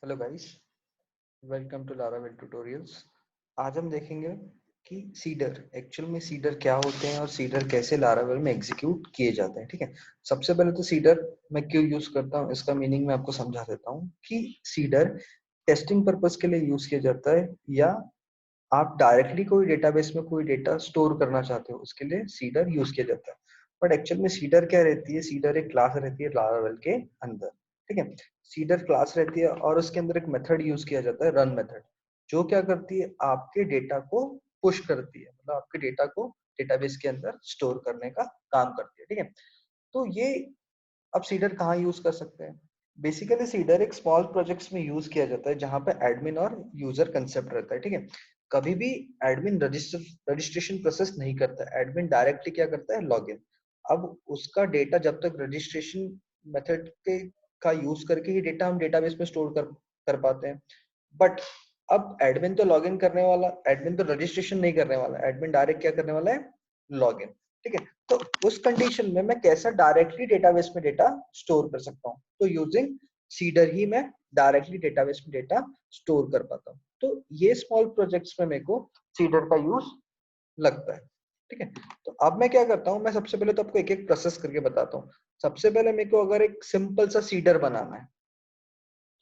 Hello guys, welcome to Laravel tutorials. आज हम देखेंगे कि सीडर एक्चुअल में सीडर क्या होते हैं और सीडर कैसे लारावेल में एग्जीक्यूट किए जाते हैं। ठीक है, सबसे पहले तो सीडर मैं क्यों यूज करता हूँ इसका मीनिंग मैं आपको समझा देता हूँ कि सीडर टेस्टिंग पर्पस के लिए यूज किया जाता है, या आप डायरेक्टली कोई डेटाबेस में कोई डेटा स्टोर करना चाहते हो उसके लिए सीडर यूज किया जाता है। बट एक्चुअल में सीडर क्या रहती है? सीडर एक क्लास रहती है लारावेल के अंदर। ठीक है, सीडर क्लास रहती है और उसके अंदर एक मेथड यूज किया जाता है, रन मेथड, जो क्या करती है आपके डेटा को पुश करती है, मतलब आपके डेटा को डेटाबेस के अंदर स्टोर करने का काम करती है। ठीक है, तो ये अब सीडर कहाँ यूज कर सकते हैं? बेसिकली सीडर एक स्मॉल प्रोजेक्ट्स में यूज किया जाता है जहां पे एडमिन और यूजर कंसेप्ट रहता है। ठीक है, कभी भी एडमिन रजिस्ट्रेशन प्रोसेस नहीं करता, एडमिन डायरेक्टली क्या करता है? लॉगिन। अब उसका डेटा जब तक रजिस्ट्रेशन मेथड के का यूज करके ही डेटा हम डेटाबेस में स्टोर कर पाते हैं। बट अब एडमिन तो लॉगिन करने वाला, एडमिन तो रजिस्ट्रेशन नहीं करने वाला, एडमिन डायरेक्ट क्या करने वाला है? लॉगिन। ठीक है, तो उस कंडीशन में मैं कैसा डायरेक्टली डेटाबेस में डेटा स्टोर कर सकता हूँ? तो यूजिंग सीडर ही मैं डायरेक्टली डेटाबेस में डेटा स्टोर कर पाता हूँ। तो ये स्मॉल प्रोजेक्ट्स में मेरे को सीडर का यूज लगता है। ठीक है, तो अब मैं क्या करता हूँ, मैं सबसे पहले तो आपको एक एक प्रोसेस करके बताता हूँ। सबसे पहले मेरे को अगर एक सिंपल सा सीडर बनाना है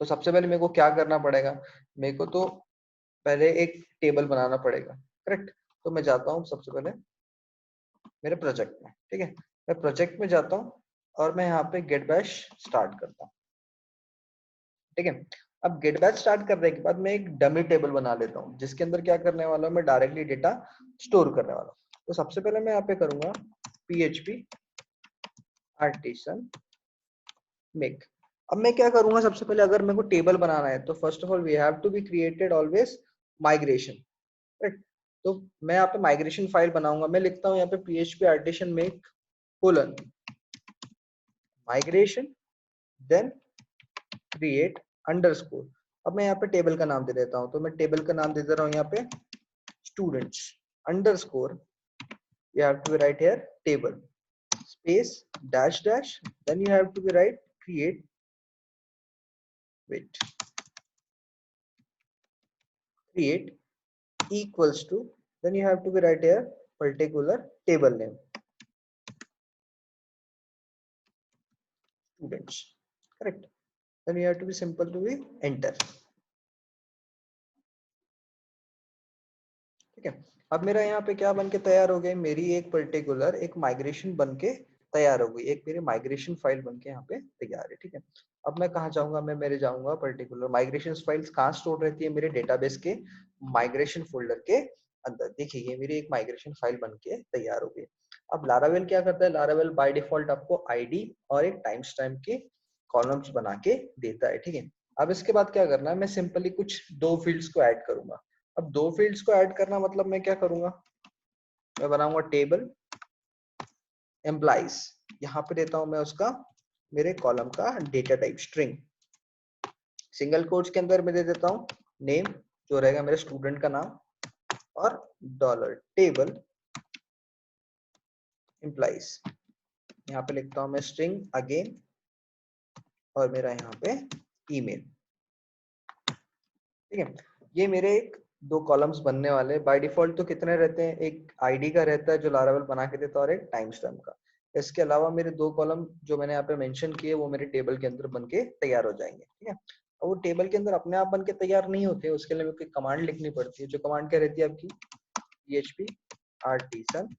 तो सबसे पहले मेरे को क्या करना पड़ेगा? मेरे को तो पहले एक टेबल बनाना पड़ेगा, करेक्ट? तो मैं जाता हूँ सबसे पहले मेरे प्रोजेक्ट में। ठीक है, मैं प्रोजेक्ट में जाता हूँ और मैं यहाँ पे गेट बैश स्टार्ट करता हूँ। ठीक है, अब गेट बैच स्टार्ट करने के बाद मैं एक डमी टेबल बना लेता हूँ जिसके अंदर क्या करने वाला हूँ? मैं डायरेक्टली डेटा स्टोर करने वाला हूँ। तो सबसे पहले मैं यहाँ पे करूंगा php artisan make। अब मैं क्या करूंगा? सबसे पहले अगर मेरे को टेबल बनाना है तो first of all we have to be created always migration, right? तो मैं यहाँ पे माइग्रेशन फाइल बनाऊंगा। मैं लिखता हूँ यहाँ पे php artisan make colon migration then create underscore. अब मैं यहाँ पे टेबल का नाम दे देता हूँ, तो मैं टेबल का नाम दे दे रहा हूँ यहाँ पे students underscore, you have to write here table space dash dash, then you have to be write create, wait, create equals to, then you have to be write here particular table name students, correct? Then you have to be simple to be enter। ठीक है, अब मेरा यहाँ पे क्या बन के तैयार हो गया? मेरी एक पर्टिकुलर एक माइग्रेशन बन के तैयार हो गई, एक मेरी माइग्रेशन फाइल बन के यहाँ पे तैयार है। ठीक है, अब मैं कहाँ जाऊंगा? मैं मेरे जाऊंगा पर्टिकुलर माइग्रेशन फाइल्स कहाँ स्टोर रहती है? मेरे डेटाबेस के माइग्रेशन फोल्डर के अंदर। देखिए ये मेरी एक माइग्रेशन फाइल बन के तैयार हो गई। अब लारावेल क्या करता है? लारावेल बाय डिफॉल्ट आपको आईडी और एक टाइम स्टैम्प के कॉलम्स बना के देता है। ठीक है, अब इसके बाद क्या करना है? मैं सिंपली कुछ दो फील्ड्स को ऐड करूंगा। अब दो फील्ड्स को ऐड करना मतलब मैं क्या करूंगा? मैं बनाऊंगा टेबल एम्प्लॉइज, यहाँ पे देता हूं मैं उसका मेरे कॉलम का data type string, single quotes के अंदर मैं दे देता हूँ नेम जो रहेगा मेरे स्टूडेंट का नाम, और डॉलर टेबल एम्प्लॉइज, यहाँ पे लिखता हूँ मैं स्ट्रिंग अगेन, और मेरा यहाँ पे ईमेल। ठीक है, ये मेरे एक दो कॉलम्स बनने वाले। बाय डिफॉल्ट तो कितने रहते हैं? एक आईडी का रहता है जो लारावेल बना के देता है और एक टाइम स्टैम्प का। इसके अलावा मेरे दो कॉलम जो मैंने यहाँ पे मेंशन किए वो मेरे टेबल के अंदर बन के तैयार हो जाएंगे। ठीक है, और वो टेबल के अंदर अपने आप बन के तैयार नहीं होते, उसके लिए मेरे को कमांड लिखनी पड़ती है। जो कमांड क्या रहती है आपकी? php artisan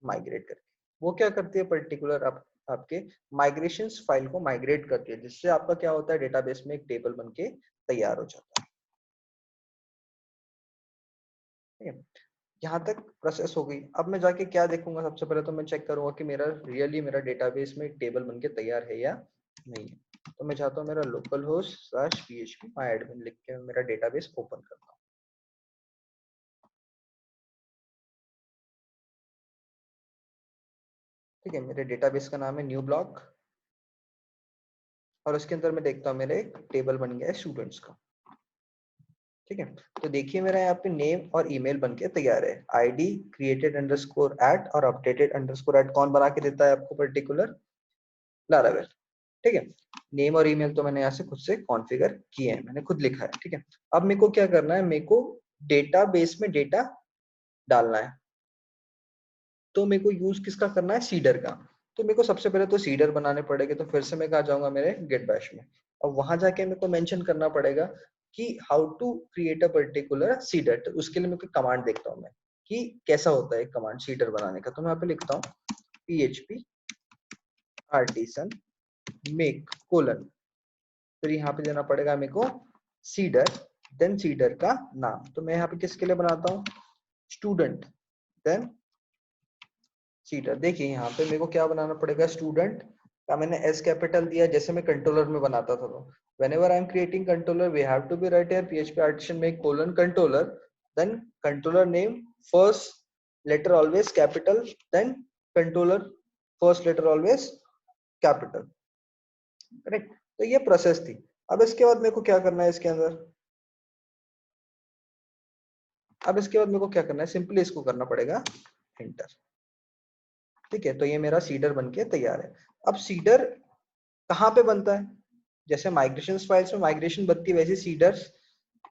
माइग्रेट करके। वो क्या करती है? पर्टिकुलर आपके माइग्रेशन फाइल को माइग्रेट करती है, जिससे आपका क्या होता है? डेटाबेस में एक टेबल बन के तैयार हो जाता है। ठीक है, यहाँ तक प्रोसेस हो गई। अब मैं जाके क्या देखूंगा? सबसे पहले तो मैं चेक करूंगा कि मेरा रियली मेरा डेटाबेस में एक टेबल बनके तैयार है या नहीं है। तो मैं चाहता हूँ मेरा लोकल होस्ट स्लैश php माई एडमिन लिख के मेरा डेटाबेस ओपन करता हूँ। ठीक है, मेरे डेटाबेस का नाम है न्यू ब्लॉक, और उसके अंदर मैं देखता हूँ मेरे एक टेबल बन गया है स्टूडेंट्स का। ठीक है, तो देखिए मेरा यहाँ पे नेम और ईमेल बन के तैयार है। आईडी क्रिएटेड अंडरस्कोर एट और अपडेटेड अंडरस्कोर एट कौन बना के देता है आपको? Particular Laravel. ठीक है। नेम और ईमेल तो मैंने यहाँ से खुद से कॉन्फ़िगर किए हैं, मैंने खुद लिखा है, ठीक है। अब मेरे को क्या करना है, मेरे को डेटाबेस में डेटा डालना है, तो मेरे को यूज किसका करना है, सीडर का। तो मेरे को सबसे पहले तो सीडर बनाने पड़ेगा, तो फिर से मैं कहाँ जाऊंगा, मेरे गेट बैश में, और वहां जाके मेरे को मेंशन करना पड़ेगा कि how to create a particular seeder. तो उसके लिए मेरे को कमांड देखता हूँ मैं कि कैसा होता है कमांड सीडर बनाने का। तो मैं यहाँ पे लिखता हूँ php artisan make कोलन, फिर यहाँ पे देना पड़ेगा मेरे को सीडर, देन सीडर का नाम। तो मैं यहाँ पे किसके लिए बनाता हूँ, स्टूडेंट, देन सीडर। देखिए यहाँ पे मेरे को क्या बनाना पड़ेगा, स्टूडेंट का मैंने एस कैपिटल दिया, जैसे मैं कंट्रोलर में बनाता था। तो whenever I am creating controller we have to be write here php artisan make colon controller, then controller name first letter always capital, then controller first letter always capital, correct. तो ये process थी। अब इसके बाद मेरे को क्या करना है इसके अंदर, अब इसके बाद मेरे को क्या करना है, सिंपली इसको करना पड़ेगा एंटर, ठीक है। तो ये मेरा सीडर बनके तैयार है। अब सीडर कहाँ पे बनता है, जैसे माइग्रेशन फाइल्स में माइग्रेशन बनती है, वैसे सीडर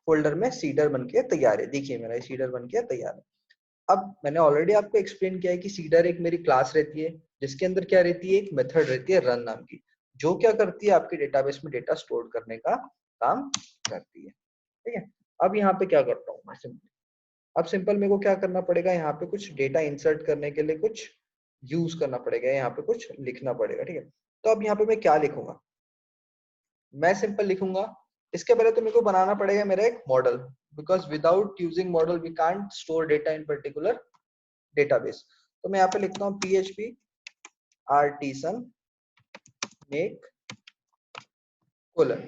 फोल्डर में सीडर बनके तैयार है। देखिए मेरा ये सीडर बनके तैयार है। अब मैंने ऑलरेडी आपको एक्सप्लेन किया है कि सीडर एक मेरी क्लास रहती है, जिसके अंदर क्या रहती है, एक मेथड रहती है रन नाम की, जो क्या करती है, आपके डेटाबेस में डेटा स्टोर करने का काम करती है, ठीक है। अब यहाँ पे क्या करता हूँ मैं, सिंपल, अब सिंपल मेरे को क्या करना पड़ेगा, यहाँ पे कुछ डेटा इंसर्ट करने के लिए कुछ यूज करना पड़ेगा, यहाँ पे कुछ लिखना पड़ेगा, ठीक है। तो अब यहाँ पे मैं क्या लिखूंगा, मैं सिंपल लिखूंगा, इसके पहले तो मेरे को बनाना पड़ेगा मेरा एक model, because without using model we can't store data in particular database. तो मैं यहाँ पे लिखता हूँ php artisan make colon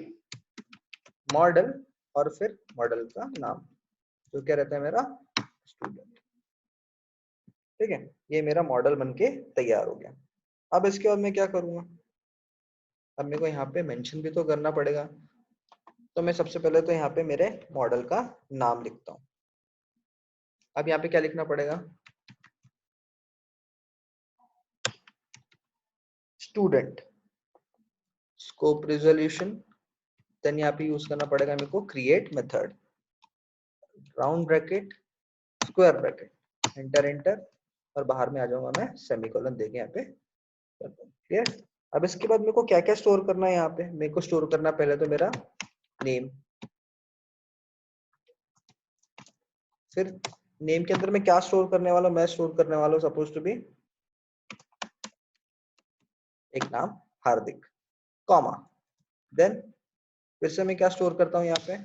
model, और फिर मॉडल का नाम जो क्या रहता है मेरा, स्टूडेंट, ठीक है। ये मेरा मॉडल बनके तैयार हो गया। अब इसके बाद मैं क्या करूंगा, अब मेरे को यहाँ पे मेंशन भी तो करना पड़ेगा। तो मैं सबसे पहले तो यहाँ पे मेरे मॉडल का नाम लिखता हूँ। अब यहाँ पे क्या लिखना पड़ेगा, स्टूडेंट, स्कोप रिजोल्यूशन, देन यहाँ पे यूज करना पड़ेगा मेरे को create method, round bracket, square bracket, enter enter, और बाहर में आ जाऊंगा मैं सेमीकोलन देके यहाँ पे, क्लियर। अब इसके बाद मेरे को क्या क्या स्टोर करना है, यहाँ पे मेरे को स्टोर करना पहले तो मेरा नेम, फिर नेम के अंदर मैं क्या स्टोर करने वाला हूँ, मैं स्टोर करने वाला हूँ सपोज टू बी एक नाम हार्दिक, कॉमा, देन फिर से मैं क्या स्टोर करता हूँ, यहाँ पे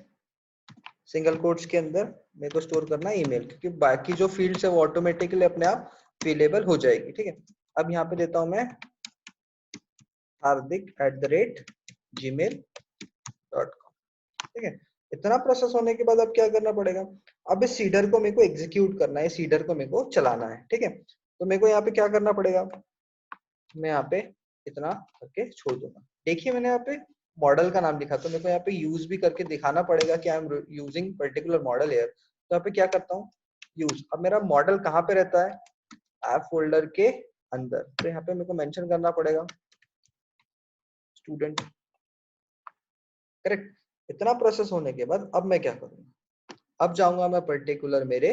सिंगल कोट्स के अंदर मेरे को स्टोर करना है ईमेल, क्योंकि बाकी जो फील्ड्स है वो ऑटोमेटिकली अपने आप फिलेबल हो जाएगी, ठीक है। अब यहाँ पे देता हूँ मैं hardik@gmail.com, ठीक है। इतना प्रोसेस होने के बाद अब क्या करना पड़ेगा, अब इस सीडर को मेरे को एग्जीक्यूट करना है, सीडर को मेरे को चलाना है, ठीक है। तो मेरे को यहाँ पे क्या करना पड़ेगा, मैं यहाँ पे इतना करके छोड़ दूंगा। देखिए मैंने यहाँ पे मॉडल का नाम लिखा, तो मेरे को यहाँ पे यूज भी करके दिखाना पड़ेगा कि I am using particular model here. तो यहाँ पे क्या करता हूँ, यूज। अब मेरा मॉडल कहाँ पे रहता है, ऐप फोल्डर के अंदर, तो यहाँ पे मेरे को मेंशन करना पड़ेगा स्टूडेंट, करेक्ट। इतना प्रोसेस होने के बाद अब मैं क्या करूंगा, अब जाऊंगा मैं पर्टिकुलर मेरे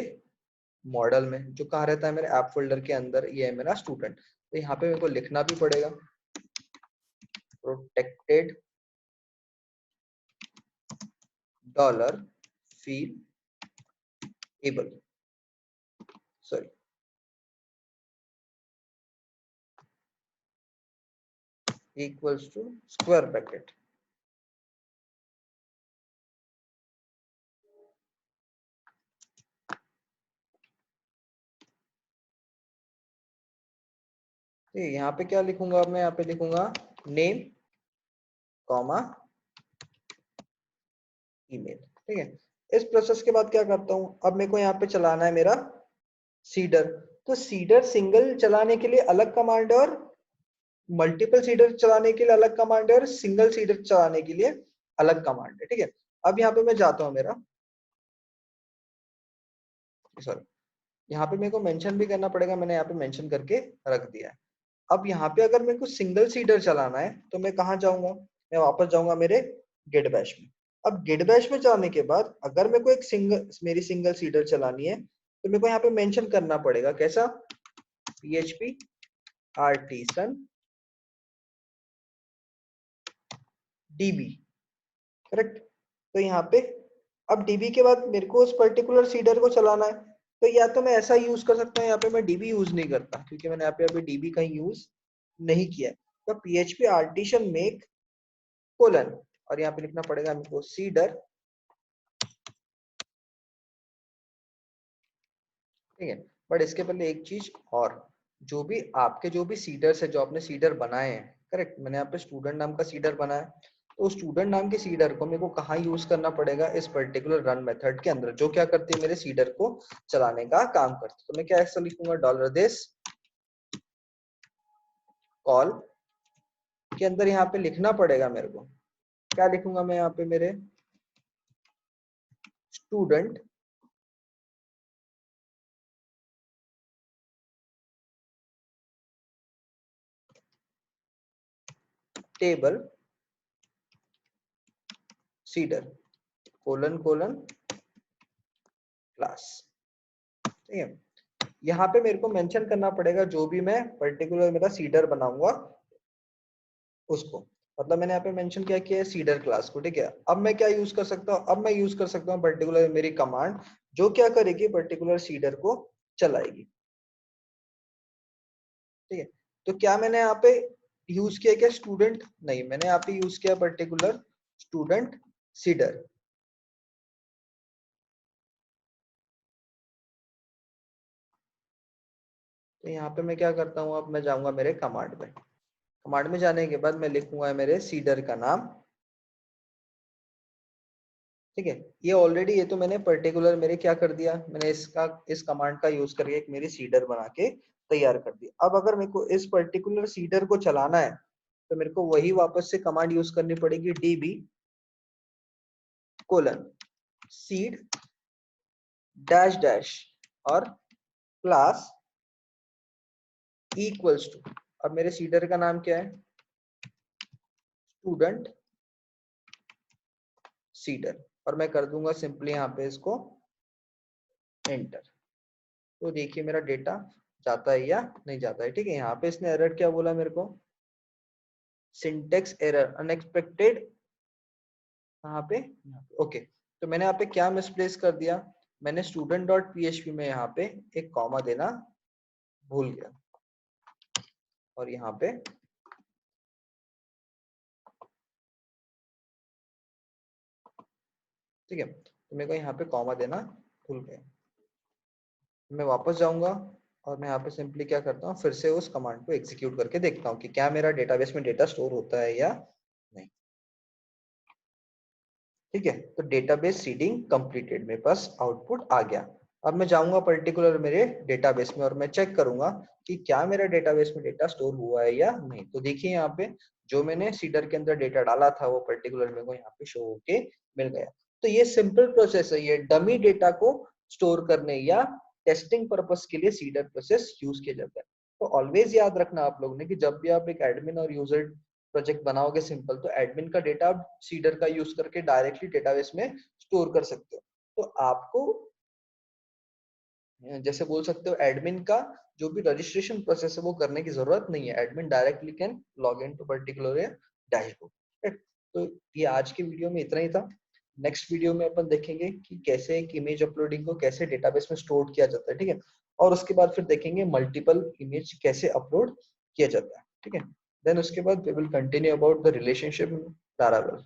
मॉडल में, जो कहाँ रहता है, मेरे ऐप फोल्डर के अंदर, ये है मेरा स्टूडेंट। तो यहाँ पे मेरे को लिखना भी पड़ेगा protected dollar fillable, sorry, equals to square bracket, ठीक है। यहाँ पे क्या लिखूंगा, अब मैं यहाँ पे लिखूंगा नेम कॉमा ईमेल, ठीक है। इस प्रोसेस के बाद क्या करता हूँ, अब मेरे को यहाँ पे चलाना है मेरा सीडर। तो सीडर सिंगल चलाने के लिए अलग कमांड है, और मल्टीपल सीडर चलाने के लिए अलग कमांड है, और सिंगल सीडर चलाने के लिए अलग कमांड है, ठीक है। अब यहाँ पे मैं जाता हूँ मेरा, सॉरी, यहाँ पे मेरे को मेंशन भी करना पड़ेगा, मैंने यहाँ पे मेंशन करके रख दिया है। अब यहाँ पे अगर मेरे को सिंगल सीडर चलाना है तो मैं कहाँ जाऊंगा, मैं वापस जाऊंगा मेरे गेट बैश में। अब गेट बैश में जाने के बाद अगर मेरे को मेरी सिंगल सीडर चलानी है तो मेरे को यहाँ पे मेंशन करना पड़ेगा, कैसा, php artisan db, करेक्ट। तो यहाँ पे अब डीबी के बाद मेरे को उस पर्टिकुलर सीडर को चलाना है, तो या तो मैं ऐसा यूज कर सकता हूँ, यहाँ पे मैं डीबी यूज नहीं करता क्योंकि मैंने यहाँ पे अभी डीबी कहीं यूज नहीं किया है। तो php artisan make कोलन और यहाँ पे लिखना पड़ेगा हमको सीडर, ठीक है। बट इसके पहले एक चीज और, जो भी आपके जो भी सीडर्स है, जो आपने सीडर बनाए हैं, करेक्ट, मैंने यहाँ पे स्टूडेंट नाम का सीडर बनाया, तो स्टूडेंट नाम के सीडर को मेरे को कहाँ यूज करना पड़ेगा, इस पर्टिकुलर रन मेथड के अंदर, जो क्या करती है, मेरे सीडर को चलाने का काम करती है। तो मैं क्या ऐसा लिखूंगा, डॉलर दिस कॉल के अंदर यहाँ पे लिखना पड़ेगा मेरे को, क्या लिखूंगा मैं यहाँ पे, मेरे student table cedar colon colon class, ठीक है। यहाँ पे मेरे को मेंशन करना पड़ेगा जो भी मैं पर्टिकुलर मेरा सीडर बनाऊंगा उसको, मतलब मैंने यहाँ पे मेंशन किया है सीडर क्लास को, ठीक है। अब मैं क्या यूज कर सकता हूँ, अब मैं यूज कर सकता हूँ पर्टिकुलर मेरी कमांड, जो क्या करेगी, पर्टिकुलर सीडर को चलाएगी, ठीक है। तो क्या मैंने यहाँ पे यूज किया, क्या स्टूडेंट, नहीं, मैंने यहाँ पे यूज किया पर्टिकुलर स्टूडेंट सीडर। तो यहाँ पे मैं क्या करता हूँ, अब मैं जाऊंगा मेरे कमांड में, कमांड में जाने के बाद मैं लिखूंगा मेरे सीडर का नाम, ठीक है। ये ऑलरेडी, ये तो मैंने पर्टिकुलर मेरे क्या कर दिया, मैंने इस कमांड का यूज करके एक मेरी सीडर बना के तैयार कर दी। अब अगर मेरे को इस पर्टिकुलर सीडर को चलाना है तो मेरे को वही वापस से कमांड यूज करनी पड़ेगी, dB colon seed dash dash और क्लास इक्वल्स टू, अब मेरे सीडर का नाम क्या है, स्टूडेंट सीडर, और मैं कर दूंगा सिंपली यहाँ पे इसको एंटर। तो देखिए मेरा डेटा जाता है या नहीं जाता है, ठीक है। यहाँ पे इसने एरर क्या बोला मेरे को, सिंटेक्स एरर अनएक्सपेक्टेड, कहाँ पे, ओके। तो मैंने यहाँ पे क्या मिसप्लेस कर दिया, मैंने स्टूडेंट डॉट पीएचपी में यहाँ पे एक कॉमा देना भूल गया, और यहाँ पे ठीक है, तो मेरे को यहाँ पे कॉमा देना भूल गया। मैं वापस जाऊंगा और मैं यहाँ पे सिंपली क्या करता हूँ, फिर से उस कमांड को एग्जीक्यूट करके देखता हूँ कि क्या मेरा डेटाबेस में डेटा स्टोर होता है या नहीं, ठीक है। तो डेटाबेस सीडिंग कंप्लीटेड, मेरे पास आउटपुट आ गया। अब मैं जाऊंगा पर्टिकुलर मेरे डेटाबेस में और मैं चेक करूंगा कि क्या मेरा डेटाबेस में डेटा स्टोर हुआ है या नहीं। तो देखिए यहाँ पे जो मैंने सीडर के अंदर डेटा डाला था वो पर्टिकुलर मेरे को यहाँ पे शो होके मिल गया। तो ये सिंपल प्रोसेस है, ये डमी डेटा को स्टोर करने या टेस्टिंग पर्पस के लिए सीडर प्रोसेस यूज किया जाता है। तो ऑलवेज याद रखना आप लोग ने कि जब भी आप एक एडमिन और यूजर प्रोजेक्ट बनाओगे सिंपल, तो एडमिन का डेटा आप सीडर का यूज करके डायरेक्टली डेटाबेस में स्टोर कर सकते हो। तो आपको जैसे बोल सकते हो एडमिन का जो भी रजिस्ट्रेशन प्रोसेस है वो करने की जरूरत नहीं है, admin directly can log in to particular dashboard. तो ये आज के वीडियो में इतना ही था। नेक्स्ट वीडियो में अपन देखेंगे कि कैसे एक इमेज अपलोडिंग को कैसे डेटाबेस में स्टोर किया जाता है, ठीक है। और उसके बाद फिर देखेंगे मल्टीपल इमेज कैसे अपलोड किया जाता है, ठीक है। देन उसके बाद we will continue about the relationship Laravel।